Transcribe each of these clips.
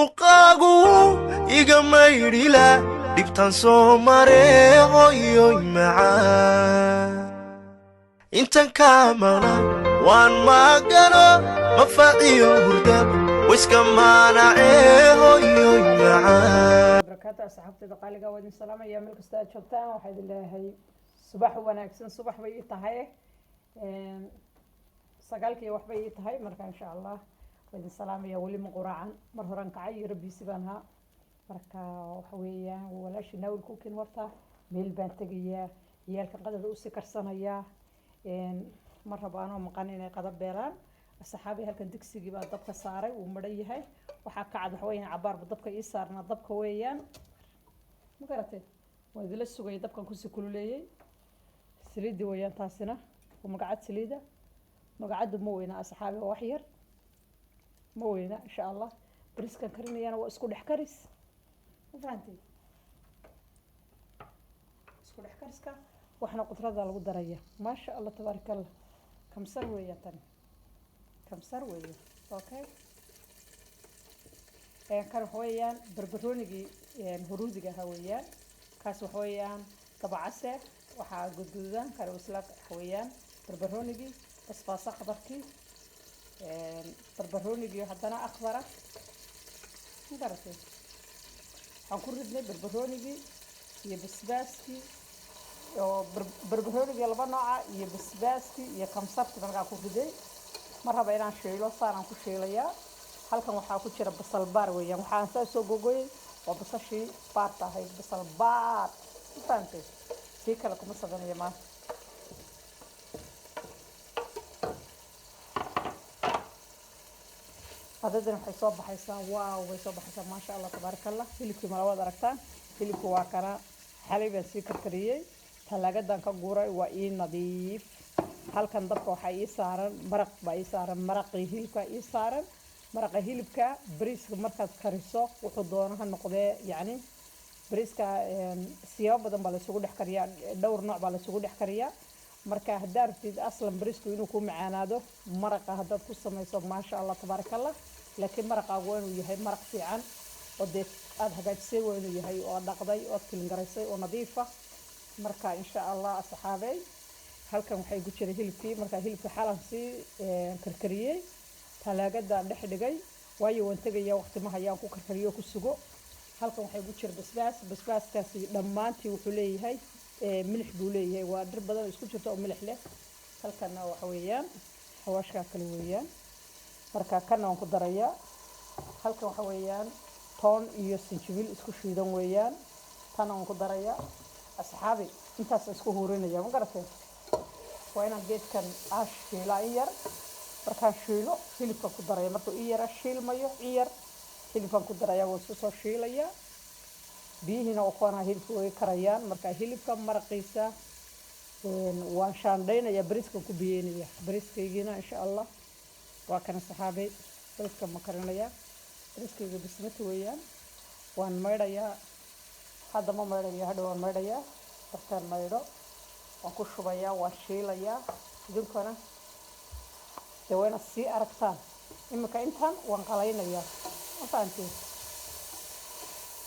muuqaagu iga maydhila dhibtan soo mare hooyoy macaan intan kaa maqnaan waan maagano mafaaciyo hurdab wiska maanacee hooyoy macaan barakaatu asxaabtayda qaaliga wadin salaam ayaa meel kasta aad joogtaan waxaa idin leeyahay subax wanaagsan subax bay ii tahay sagaalkii wax bay ii tahay marka insha allah wadin salaam ayaa weli ma quraacan mar horan kacay iyo rabbiisi baan haa marka waxa weeyaan walaashi naawil cooking horta meel baan tegayaa ciyaalka qadada u sii karsanayaa ma rabaanoo maqan inay qada beelaan asxaabi halkan digsigii baa dabka saaray uu maran yahay waxaa ka cad waxa weeyaan cabaarba dabka ii saarna dabka weeyaan ma garatay waa idila sugay dabkan ku sii kululeeyay saliidi weeyaan taasina oo magacad saliida magacadu ma weyna asxaabi wax yar ma weyna insha allah briskan karinayana waa isku dhex karis ma fahantii isku dhex kariska waxna qudrada lagu daraya ma sha allah tabarakallah kamsar weeyaan tan kamsar weeyaan okay kan waxa weeyaan barbaroonigii huruudiga ahaa weeyaan kaas waxa weeyaan dabacase waxaa guduudan kale isla waxa weeyaan barbaroonigii basbaasa qabarkii barbaroonigii haddana akhbara garatay waxaan ku ridnay barbaroonigii iyo basbaaskii oo barbaroonigii laba nooca iyo basbaaskii iyo kamsarkii markaa ku riday ma raba inaan shiilo saaran ku shiilayaa halkan waxaa ku jira basal baar weeyaan waxaan saa soo gogoyay waa basashii baarta ahayd basal baar fahamtay si kale kuma sabanaya maanta qadadan waxay soo baxaysaa waaw way soo baxaysaa maasha allah tabarakallah hilibkii malawaad aragtaan hilibku waa kana xalay baan sii karkariyey talaagadan ka guuray waa ii nadiif halkan dabka waxaa ii saaran maraq baa ii saaran maraqii hilibka ii saaran maraqa hilibka bariiska markaad kariso wuxuu doono ha noqdee yacni bariiska siyaabo badan baa laysugu dhex kariyaa dhowr nooc baa laysugu dhex kariyaa marka haddaa rabtid aslan bariisku inuu ku macaanaado maraqa haddaad ku samayso maasha allah tabaarakallah laakiin maraqaagu waa inuu yahay maraq fiican oo dee aada hagaajisay waa inuu yahay oo dhaqday oo kilingaraysay oo nadiifa marka insha allah asxaabey halkan waxay ku jira hilibkii marka hilibka xalan sii karkariyey talaagada dhex dhigay waayo waan tagayaa waqti ma hayaan ku karkariyo ku sugo halkan waxay ku jira basbaaskaasi dhammaantii wuxuu leeyahay milix buu leeyahay waa dhir badan isku jirto oo milix leh halkana waxa weeyaan xawaashka kale weeyaan marka kana waan ku darayaa halkan waxa weeyaan toon iyo sinjibil isku shiidan weeyaan tan waan ku darayaa asxaabi intaas isku huurinaya ma garatay waa inaan geedkan aash shiilaa in yar markaan shiilo hilibkan ku daraya markuu ii yara shiilmayo ciyar hilibkan ku daraya waa isku soo shiilaya biyihiina waa kuwanaa hilibka way karayaan marka hilibka maraqiisa waan shaandhaynaya bariiskan ku biyeynaya bariiskaygiina insha allah waa kana saxaabay bariiskan ma karinaya bariiskayga bismati weeyaan waan maydhayaa hadda ma maydhayo hadha waan maydhayaa dartaan maydho waan ku shubayaa waan shiilayaa idinkana dee waa inaad sii aragtaan iminka intaan waan qalaynayaa ma fahanteen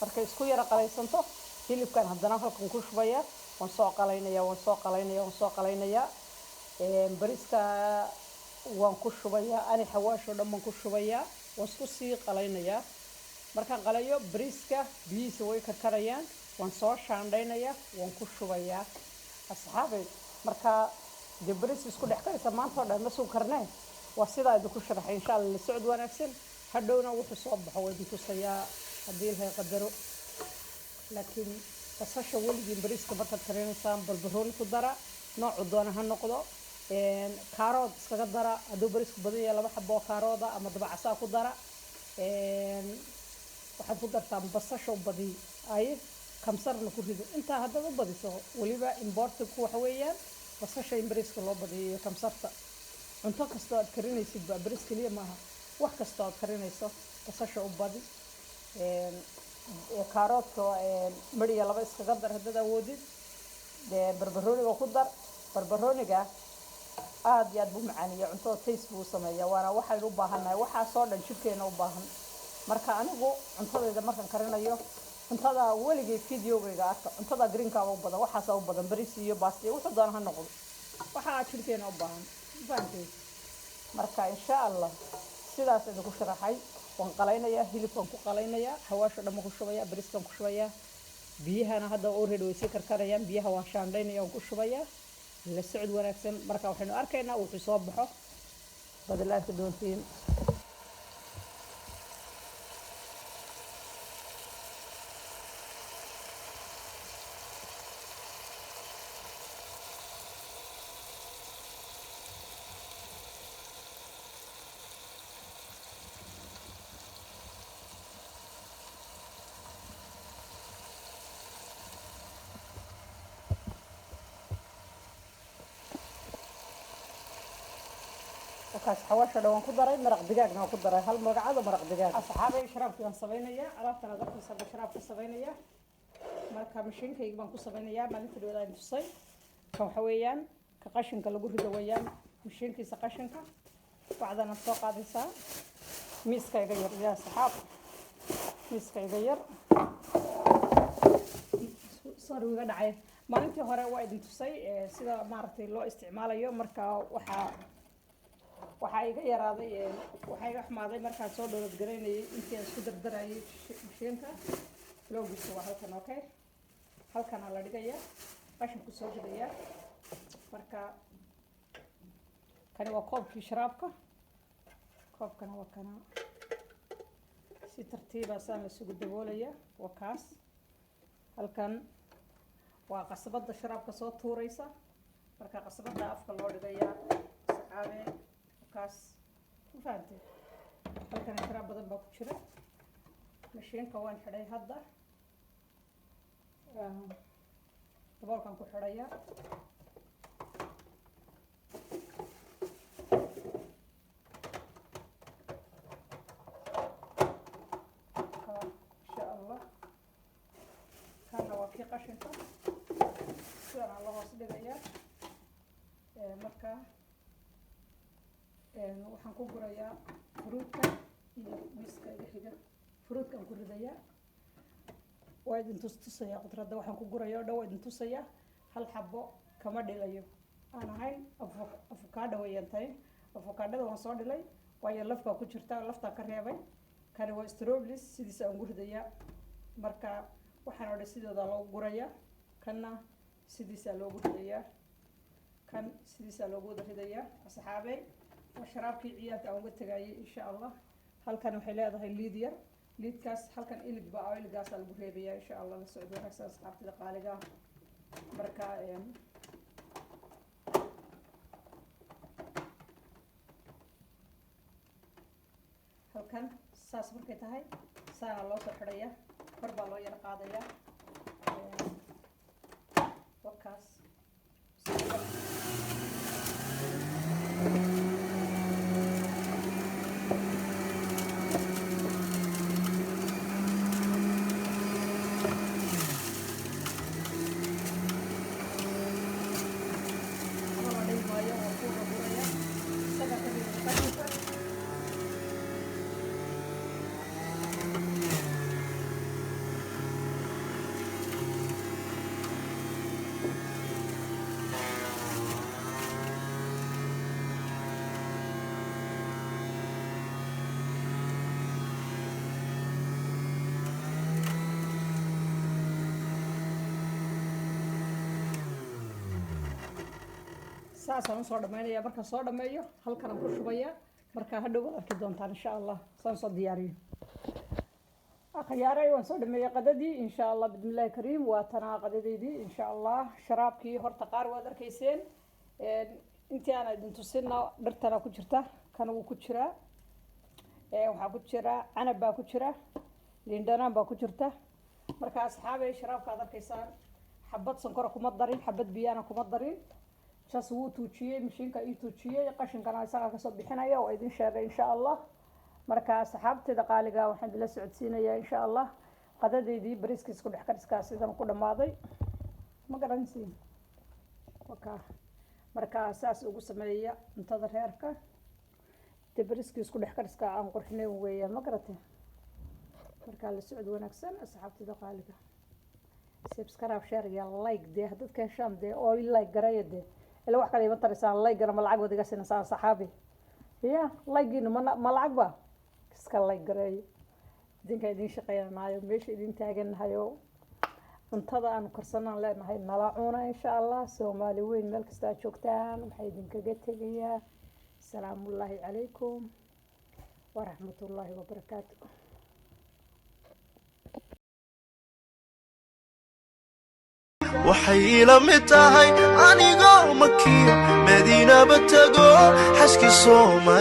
markay isku yara qalaysanto hilibkan haddana halkan ku shubayaa waan soo qalaynayaa bariiska waan ku shubayaa ani xawaashoo dhan baan ku shubayaa waan isku sii qalaynayaa markaan qalayo bariiska biyihiisa way karkarayaan waan soo shaandhaynayaa waan ku shubayaa asxaabay marka dee bariis isku dhex karaysa maanta oo dhan ma suu karnee waa sidaa idinku sharaxay insha allah la socod wanaagsan hadhowna wuxuu soo baxo waa idin tusayaa haddii ilaahay qadaro laakiin basasha weligiin bariiska markaad karinaysaan barbarooni ku dara noocu doona ha noqdo kaarood iskaga dara hadduu bariisku badan yahay 2 xabo oo kaarooda ama dabacasaa ku dara waxaad ku dartaan basasha u badi ay kamsarna ku rido intaa haddaad u badiso weliba importku waxa weeyaan basasha in bariiska loo badiyo kamsarta cunto kastoo aad karinaysid baa bariis kaliya maaha wax kastoo aad karinayso basasha u badi kaaroodka mariya 2 iskaga dar haddaad awoodid barbarooniga ku dar barbarooniga aad iyo aad buu macaaniyaa cuntada taste buu sameeyaa waana waxaynu u baahannahay waxaa soo dhan jirkeena u baahan marka anigu cuntadayda markaan karinayo cuntada weligay videogayga arka cuntada greenka u badan waxaas u badan bariis iyo baasti wuxuu doona ha noqdo waxa jirkeena u baahan faanteed marka insha Allah sidaas ayaan ku sharaxay waan qalaynaya hilibkan ku qalaynaya hawaasho dhamma ku shubaya bariiskan ku shubaya biyahana hadda already way sii karkarayaan biyaha waan shaandhaynaya ku shubaya la socod wanaagsan marka waxaanu arkaynaa wuxuu soo baxo badalaadka doontiin وكاس حواشة لو نكون دراي مرق دجاج نكون دراي هالمرق هذا مرق دجاج أصحابي شراب كذا صبينية عرفت أنا ذكر صب شراب كصبينية مرق مشين كي يجيبان كصبينية ما نفيد ولا نفصي كم حويان كقشن كالجور دويان مشين كي سقشن كا بعدنا نسوق هذا سا ميس كي يغير يا صحاب ميس كي يغير صار ويقعد عيه ما ننتي هراء وايد نفصي سيدا مارتي لو استعماله يوم مركا waxaa iga yaraaday waxaa iga xumaaday markaan soo dhoolad garaynayay intii aan isku dardarayay mashiinka loogiisa waa halkan okay halkan la dhigaya qashin ku soo jidaya marka kani waa koobkii sharaabka koobkana waa kana si tartiib ah saan isugu daboolaya waa kaas halkan waa qasabada sharaabka soo tuuraysa marka qasabada afka loo dhigaya saxaabe kaas faanti halkan sharaab badan baa ku jira mashiinka waan xidhay hadda daboolkan ku xidhaya insha Allah kana waa kii qashinka sidaan la hoos dhigaya marka waxaan ku gurayaa fruutka iyo miiska iga xiga fruutkan ku ridayaa waa idin tusaya qudradda waxaan ku gurayaa oo dhow idin tusaya hal xabo kama dhilayo aan ahayn avocado weeyaan tahay avocadada waan soo dhilay waayo lafka ku jirta lafta ka reebay kani waa strawberries sidiisa aan guridayaa marka waxaan oo sidooda loo gurayaa kana sidiisa loo guridayaa kan sidiisa loo guridayaa asxaabay وشرابكي عيالك أو قتجاي إن شاء الله هل كانوا حلاد هاي الليدير ليد كاس هل كان إلك بقى إلك قاس البريبية إن شاء الله السعودية أحسن أصحاب تلقالقة بركة يعني هل كان ساس بركة هاي ساعة الله سحرية قرب الله يرقاضية وكاس ساسا صار دمية بركة صار دمية هل كان كل شوية بركة هدوء أكيد إن شاء الله سانص دياري أخياري وانصار دمية قددي إن شاء الله بسم الله الكريم وتنا قددي دي إن شاء الله شرابكي هرتقار وادر كيسين إنتي أنا دنتوسينا درتنا كجرتا كانوا كجرا وحكجرا أنا باكجرا ليندنا باكجرتا بركة أصحابي شراب قدر كيسان حبة سكركم مضرين حبة بيانكم مضرين شاسو توجيه مشينك اي توجيه قشن كان isaga ka soo bixinaya oo idin sheegay insha Allah marka saxaabtida qaaliga waxaan la socodsiinaya insha Allah qadadeedii bariiska isku dhex kariskaas sidan ku dhamaaday ma garanaysiin waka marka asaas ugu sameeya cuntada reerka de bariiska isku dhex kariska aan qurxinay weeyaan ma garatay marka la socod wanaagsan asxaabtida qaaliga subscribe share iyo like dee dadka heshaan dee oo like gareeyo dee ila wax kale ima tarisaan like gana ma lacag wadiga sinasaan saxaabi ya like ina ma lacag ba iska like gareeyo idinka idin shaqeynaayo meesha idin taaganahayo cuntada aan karsanaan leenahay nala cuna insha Allah Soomaali weyn meel kasta aad joogtaan waxay idinkaga tegayaa salaamu alaykum wa rahmatullahi wa barakaatuh waxay ila mid tahay anigoo makiyo madiina batago xaski Soomaali